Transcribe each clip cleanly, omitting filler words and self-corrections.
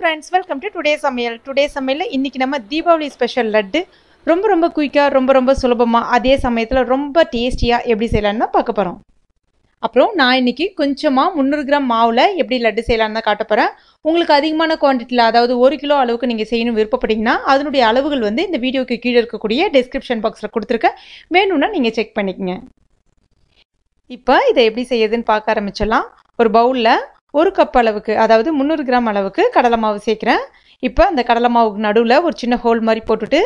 friends, welcome to today's Samayal. Today's Samayal இன்னைக்கு நம்ம Diwali Special laddu ரொம்ப குயிக்கா ரொம்ப சுலபமா அதே சமயத்துல ரொம்ப டேஸ்டியா எப்படி செய்யலாம்னு பார்க்க போறோம். அப்புறம் நான் இன்னைக்கு கொஞ்சமா 300 கிராம் மாவுல எப்படி லட்டு செய்யலாம்னு காட்ட போறேன். உங்களுக்கு அதிகமான குவாண்டிட்டில அதாவது 1 கிலோ அளவுக்கு நீங்க செய்யணும் விருப்பப்பட்டீங்கன்னா அதனுடைய அளவுகள் வந்து இந்த வீடியோக்கு கீழ இருக்கக்கூடிய டிஸ்கிரிப்ஷன் பாக்ஸ்ல கொடுத்திருக்கேன். வேணும்னா நீங்க செக் பண்ணிக்கங்க. இப்போ இதை எப்படி செய்யறதுன்னு பார்க்க ஆரம்பிச்சலாம். ஒரு பவுல்ல 1 கப் அளவுக்கு அதாவது 300 கிராம் அளவுக்கு கடலை மாவு சேர்க்கிறேன். இப்போ அந்த கடலை மாவுக்கு நடுவில் ஒரு சின்ன ஹோல் மாதிரி போட்டுட்டு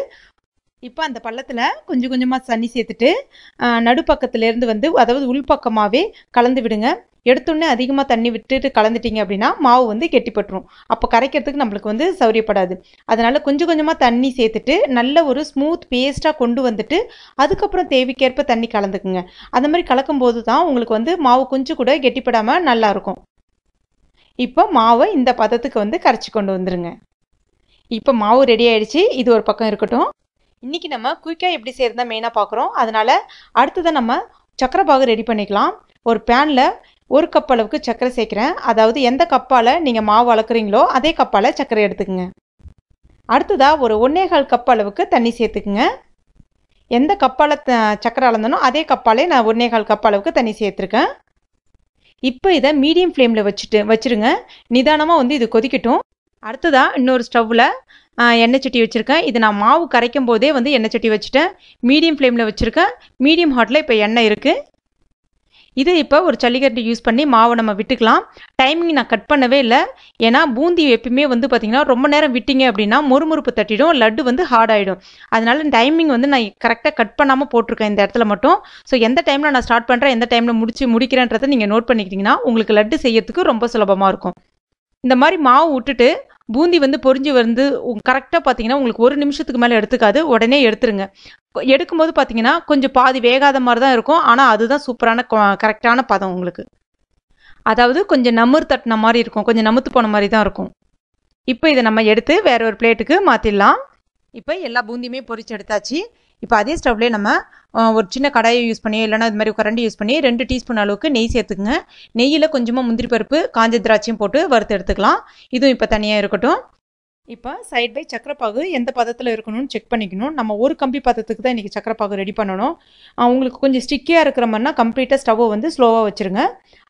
இப்போ அந்த பள்ளத்தில் கொஞ்சமாக தண்ணி சேர்த்துட்டு நடுப்பக்கத்துலேருந்து வந்து அதாவது உள்பக்கமாகவே கலந்து விடுங்க. எடுத்தோடனே அதிகமாக தண்ணி விட்டுட்டு கலந்துட்டீங்க அப்படின்னா மாவு வந்து கெட்டிப்பட்டுரும். அப்போ கரைக்கிறதுக்கு நம்மளுக்கு வந்து சௌரியப்படாது. அதனால் கொஞ்சமாக தண்ணி சேர்த்துட்டு நல்ல ஒரு ஸ்மூத் பேஸ்ட்டாக கொண்டு வந்துட்டு அதுக்கப்புறம் தேவைக்கேற்ப தண்ணி கலந்துக்குங்க. அந்த மாதிரி கலக்கும்போது தான் உங்களுக்கு வந்து மாவு கொஞ்சம் கூட கெட்டிப்படாமல் நல்லாயிருக்கும். இப்போ மாவை இந்த பதத்துக்கு வந்து கரைச்சி கொண்டு வந்துருங்க. இப்போ மாவு ரெடி ஆயிடுச்சு. இது ஒரு பக்கம் இருக்கட்டும். இன்னைக்கு நம்ம குயிக்காக எப்படி செய்யறதா மெயினாக பார்க்குறோம். அதனால அடுத்ததான் நம்ம சக்கரை பாகு ரெடி பண்ணிக்கலாம். ஒரு பேனில் 1 கப் அளவுக்கு சக்கரை சேர்க்குறேன். அதாவது எந்த கப்பால் நீங்கள் மாவு அளக்குறீங்களோ அதே கப்பால் சக்கரை எடுத்துக்குங்க. அடுத்ததாக ஒரு 1.25 கப் அளவுக்கு தண்ணி சேர்த்துக்குங்க. எந்த கப்பால் சக்கரை அளந்தனோ அதே கப்பாலே நான் 1.25 கப் அளவுக்கு தண்ணி சேர்த்துருக்கேன். இப்போ இதை மீடியம் ஃப்ளேமில் வச்சுருங்க. நிதானமாக வந்து இது கொதிக்கட்டும். அடுத்ததாக இன்னொரு ஸ்டவ்வில் எண்ணெய் சட்டி வச்சுருக்கேன். இது நான் மாவு கரைக்கும் போதே வந்து எண்ணெய் சட்டி வச்சுட்டேன். மீடியம் ஃப்ளேமில் வச்சுருக்கேன். மீடியம் ஹாட்டில் இப்போ எண்ணெய் இருக்குது. இது இப்போ ஒரு ஜல்லிக்கரண்டி யூஸ் பண்ணி மாவை நம்ம விட்டுக்கலாம். டைமிங் நான் கட் பண்ணவே இல்லை. ஏன்னா பூந்தி எப்பயுமே வந்து பார்த்திங்கன்னா ரொம்ப நேரம் விட்டிங்க அப்படின்னா மொறுமொறுப்பு தட்டிடும், லட்டு வந்து ஹார்ட் ஆகிடும். அதனால டைமிங் வந்து நான் கரெக்டாக கட் பண்ணாமல் போட்டிருக்கேன் இந்த இடத்துல மட்டும். ஸோ எந்த டைமில் நான் ஸ்டார்ட் பண்ணுறேன் எந்த டைமில் முடிக்கிறேன்றதை நீங்கள் நோட் பண்ணிக்கிட்டிங்கன்னா உங்களுக்கு லட்டு செய்யறதுக்கு ரொம்ப சுலபமாக இருக்கும். இந்த மாதிரி மாவு விட்டுட்டு பூந்தி வந்து பொரிஞ்சு வந்து கரெக்டாக பார்த்தீங்கன்னா உங்களுக்கு 1 நிமிஷத்துக்கு மேலே எடுத்துக்காது. உடனே எடுத்துருங்க. எடுக்கும்போது பார்த்தீங்கன்னா கொஞ்சம் பாதி வேகாத மாதிரி தான் இருக்கும். ஆனால் அதுதான் சூப்பரான கரெக்டான பதம் உங்களுக்கு. அதாவது கொஞ்சம் நமர் தட்டின மாதிரி இருக்கும், கொஞ்சம் நமுத்து போன மாதிரி தான் இருக்கும். இப்போ இதை நம்ம எடுத்து வேற ஒரு பிளேட்டுக்கு மாற்றிடலாம். இப்போ எல்லா பூந்தியுமே பொரிச்சு எடுத்தாச்சு. இப்போ அதே ஸ்டவ்லேயே நம்ம ஒரு சின்ன கடாயை யூஸ் பண்ணி இல்லைனா இது மாதிரி கரண்டி யூஸ் பண்ணி 2 டீஸ்பூன் அளவுக்கு நெய் சேர்த்துக்குங்க. நெய்யில் கொஞ்சமாக முந்திரி பருப்பு காஞ்ச திராட்சையும் போட்டு வறுத்து எடுத்துக்கலாம். இதுவும் இப்போ தனியாக இருக்கட்டும். இப்போ சைட் பை சக்கரைப்பாகு எந்த பதத்தில் இருக்கணும்னு செக் பண்ணிக்கணும். நம்ம ஒரு கம்பி பதத்துக்கு தான் இன்றைக்கி சக்கரைப்பாகு ரெடி பண்ணணும். உங்களுக்கு கொஞ்சம் ஸ்டிக்கியாக இருக்கிற மாதிரினா கம்ப்ளீட்டாக ஸ்டவ்வை வந்து ஸ்லோவாக வச்சுருங்க.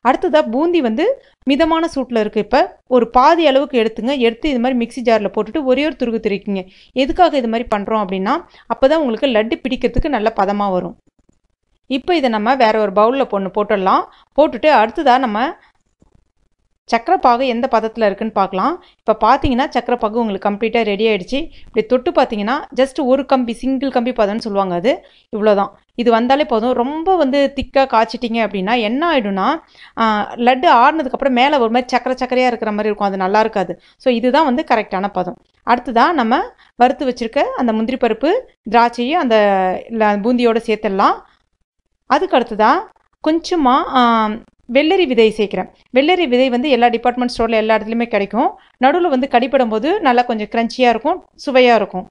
அடுத்ததாக பூந்தி வந்து மிதமான சூட்டில் இருக்குது. இப்போ ஒரு பாதி அளவுக்கு எடுத்து இது மாதிரி மிக்ஸி ஜாரில் போட்டுட்டு ஒரே ஒரு துருகு திரிக்குங்க. எதுக்காக இது மாதிரி பண்ணுறோம் அப்படின்னா அப்போ தான் உங்களுக்கு லட்டு பிடிக்கிறதுக்கு நல்ல பதமாக வரும். இப்போ இதை நம்ம வேற ஒரு பவுலில் போட்டுடலாம். போட்டுட்டு அடுத்ததாக நம்ம சக்கரைப்பாகு எந்த பதத்தில் இருக்குன்னு பார்க்கலாம். இப்போ பார்த்தீங்கன்னா சக்கரைப்பாகு உங்களுக்கு கம்ப்ளீட்டாக ரெடி ஆகிடுச்சு. இப்படி தொட்டு பார்த்தீங்கன்னா ஜஸ்ட் ஒரு கம்பி சிங்கிள் கம்பி பதம்னு சொல்லுவாங்க. அது இவ்வளோதான். இது வந்தாலே போதும். ரொம்ப வந்து திக்காக காய்ச்சிட்டிங்க அப்படின்னா என்ன ஆகிடும்னா லட்டு ஆறுனதுக்கப்புறம் மேலே ஒரு மாதிரி சக்கரையாக இருக்கிற மாதிரி இருக்கும். அது நல்லா இருக்காது. ஸோ இதுதான் வந்து கரெக்டான பதம். அடுத்ததான் நம்ம வறுத்து வச்சுருக்க அந்த முந்திரி பருப்பு திராட்சையும் அந்த பூந்தியோடு சேர்த்துடலாம். அதுக்கு அடுத்ததான் கொஞ்சமாக வெள்ளரி விதை சேர்க்குறேன். வெள்ளரி விதை வந்து எல்லா டிபார்ட்மெண்ட் ஸ்டோரில் எல்லா இடத்துலையுமே கிடைக்கும். நடுவில் வந்து கடிப்படும் போது நல்லா கொஞ்சம் க்ரன்ச்சியாக இருக்கும், சுவையாக இருக்கும்.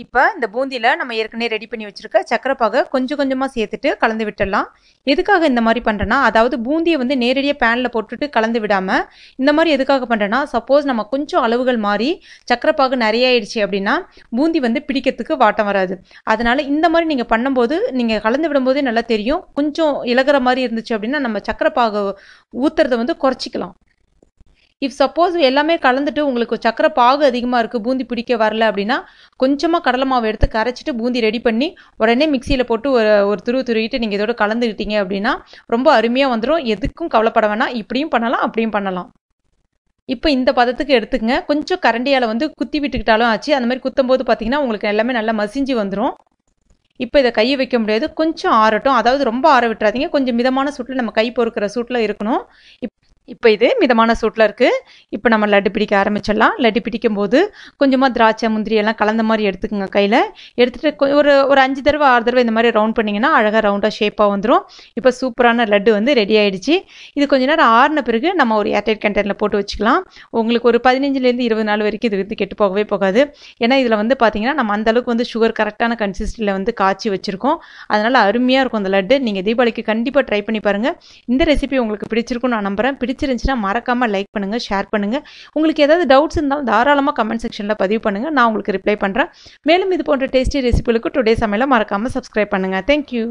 இப்போ இந்த பூந்தியில் நம்ம ஏற்கனவே ரெடி பண்ணி வச்சுருக்க சக்கரைப்பாகை கொஞ்சமாக சேர்த்துட்டு கலந்து விட்டுடலாம். எதுக்காக இந்த மாதிரி பண்ணுறேன்னா அதாவது பூந்தியை வந்து நேரடியாக பேனில் போட்டுட்டு கலந்து விடாமல் இந்த மாதிரி எதுக்காக பண்ணுறேன்னா சப்போஸ் நம்ம கொஞ்சம் அளவுகள் மாறி சக்கரைப்பாகு நிறைய ஆயிடுச்சு அப்படின்னா பூந்தி வந்து பிடிக்கிறதுக்கு வாட்டம் வராது. அதனால் இந்த மாதிரி நீங்கள் பண்ணும்போது நீங்கள் கலந்து விடும்போதே நல்லா தெரியும். கொஞ்சம் இலகுற மாதிரி இருந்துச்சு அப்படின்னா நம்ம சக்கரைப்பாகு ஊற்றுறதை வந்து குறைச்சிக்கலாம். இஃப் சப்போஸ் எல்லாமே கலந்துட்டு உங்களுக்கு சக்கரை பாகு அதிகமாக இருக்குது, பூந்தி பிடிக்க வரல அப்படின்னா கொஞ்சமாக கடலை மாவு எடுத்து கரைச்சிட்டு பூந்தி ரெடி பண்ணி உடனே மிக்சியில் போட்டு ஒரு துருவிட்டு நீங்கள் இதோட கலந்துக்கிட்டீங்க அப்படின்னா ரொம்ப அருமையாக வந்துடும். எதுக்கும் கவலைப்பட வேணாம். இப்படியும் பண்ணலாம் அப்படியும் பண்ணலாம். இப்போ இந்த பதத்துக்கு எடுத்துக்கங்க. கொஞ்சம் கரண்டியால் வந்து குத்தி விட்டுக்கிட்டாலும் ஆச்சு. அந்த மாதிரி குத்தும் போது பார்த்தீங்கன்னா உங்களுக்கு எல்லாமே நல்லா மசிஞ்சு வந்துடும். இப்போ இதை கையை வைக்க முடியாது. கொஞ்சம் ஆறட்டும். அதாவது ரொம்ப ஆற விட்டுறாதீங்க. கொஞ்சம் மிதமான சூட்டில் நம்ம கை பொறுக்கிற சூட்டில் இருக்கணும். இப்போ இது மிதமான சூட்டில் இருக்குது. இப்போ நம்ம லட்டு பிடிக்க ஆரம்பிச்சிடலாம். லட்டு பிடிக்கும் போது கொஞ்சமாக திராட்சை முந்திரி எல்லாம் கலந்த மாதிரி எடுத்துக்கோங்க. கையில் எடுத்துகிட்டு ஒரு 5 தடவை 6 தடவை இந்த மாதிரி ரவுண்ட் பண்ணிங்கன்னா அழகாக ரவுண்டாக ஷேப்பாக வந்துடும். இப்போ சூப்பரான லட்டு வந்து ரெடி ஆகிடுச்சு. இது கொஞ்சம் நேரம் ஆறின பிறகு நம்ம ஒரு ஏர்டைட் கண்டெய்னரில் போட்டு வச்சுக்கலாம். உங்களுக்கு ஒரு 15லேருந்து 20 நாள் வரைக்கும் இது வந்து கெட்டு போகவே போகாது. ஏன்னா இதில் வந்து பார்த்தீங்கன்னா நம்ம அந்தளவுக்கு வந்து சுகர் கரெக்டான கன்சிஸ்டன்சியில் வந்து காய்ச்சி வச்சுருக்கோம். அதனால் அருமையாக இருக்கும் அந்த லட்டு. நீங்கள் தீபாவளிக்கு கண்டிப்பாக ட்ரை பண்ணி பாருங்கள். இந்த ரெசிபி உங்களுக்கு பிடிச்சிருக்கும் நான் நம்புகிறேன். பிடிச்சிருந்துச்சுன்னா மறக்காமல் லைக் பண்ணுங்கள், ஷேர் பண்ணுங்கள். உங்களுக்கு ஏதாவது டவுட்ஸ் இருந்தாலும் தாராளமாக கமெண்ட் செக்ஷனில் பதிவு பண்ணுங்கள், நான் உங்களுக்கு ரிப்ளை பண்ணுறேன். மேலும் இது போன்ற டேஸ்டி ரெசிபிகளுக்கு டுடே சமையலை மறக்காமல் சப்ஸ்கிரைப் பண்ணுங்கள். தேங்க்யூ.